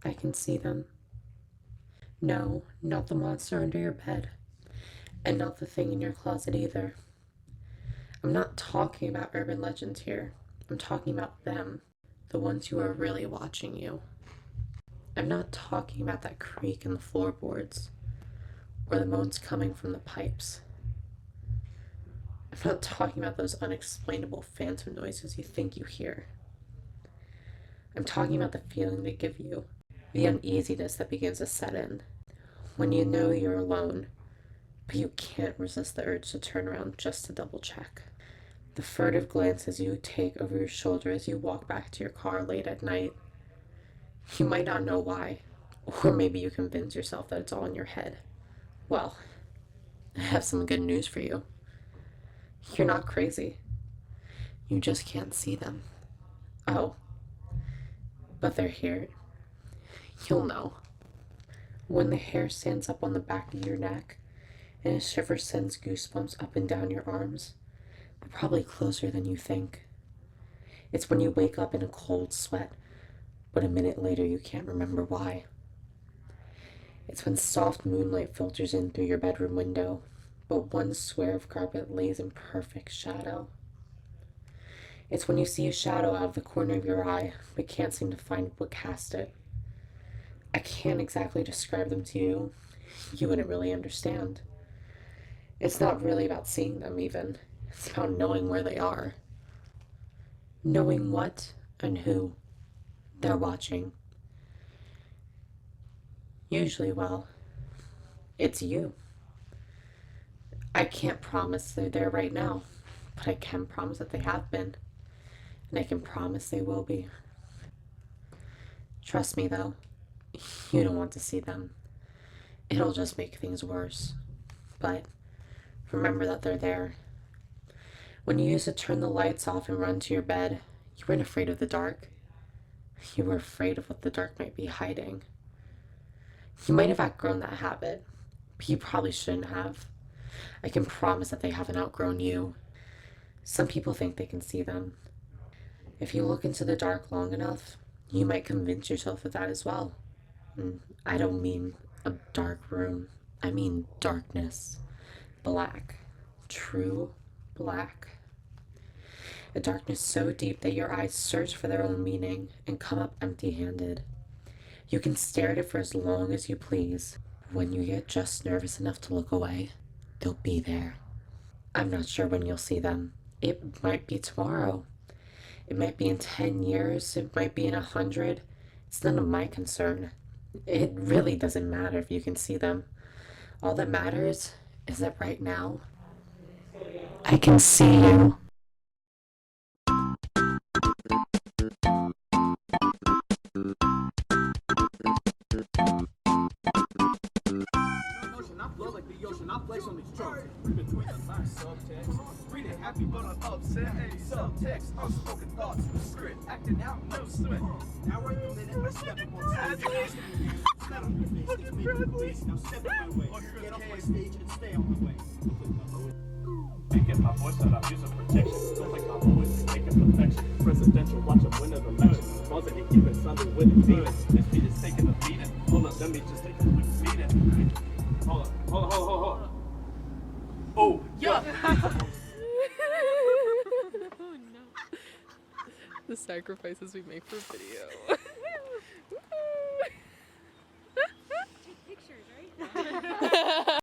I can see them. No, not the monster under your bed, and not the thing in your closet either. I'm not talking about urban legends here. I'm talking about them, the ones who are really watching you. I'm not talking about that creak in the floorboards or the moans coming from the pipes. I'm not talking about those unexplainable phantom noises you think you hear. I'm talking about the feeling they give you, the uneasiness that begins to set in when you know you're alone, but you can't resist the urge to turn around just to double check. The furtive glances you take over your shoulder as you walk back to your car late at night. You might not know why, or maybe you convince yourself that it's all in your head. Well, I have some good news for you. You're not crazy. You just can't see them. Oh, but they're here. You'll know. When the hair stands up on the back of your neck and a shiver sends goosebumps up and down your arms, they're probably closer than you think. It's when you wake up in a cold sweat, but a minute later you can't remember why. It's when soft moonlight filters in through your bedroom window, but one square of carpet lays in perfect shadow. It's when you see a shadow out of the corner of your eye, but can't seem to find what cast it. I can't exactly describe them to you. You wouldn't really understand. It's not really about seeing them, even. It's about knowing where they are. Knowing what and who they're watching. Usually, well, it's you. I can't promise they're there right now, but I can promise that they have been, and I can promise they will be. Trust me, though, you don't want to see them. It'll just make things worse. But remember that they're there. When you used to turn the lights off and run to your bed, you weren't afraid of the dark. You were afraid of what the dark might be hiding. You might have outgrown that habit, but you probably shouldn't have. I can promise that they haven't outgrown you. Some people think they can see them. If you look into the dark long enough, you might convince yourself of that as well. And I don't mean a dark room. I mean darkness. Black. True black. A darkness so deep that your eyes search for their own meaning and come up empty-handed. You can stare at it for as long as you please. When you get just nervous enough to look away, they'll be there. I'm not sure when you'll see them. It might be tomorrow. It might be in 10 years. It might be in 100. It's none of my concern. It really doesn't matter if you can see them. All that matters is that right now, I can see you. Reading happy but I'm upset. Subtext, unspoken thoughts, script, acting out, no sweat. Now right the minute I step up on stage. Flat on your face, it's me the police. Now step on my way. Get off my stage and stay on my way. Can't get my voice out, I'm using protection. Don't like my voice, taking perfection. Presidential, watch a win an election. Buzzing and keep it sounding with it demon. This beat is taking a beating. Hold up, let me just take a quick beating. Hold on. Oh, yeah. Oh no. The sacrifices we make for video.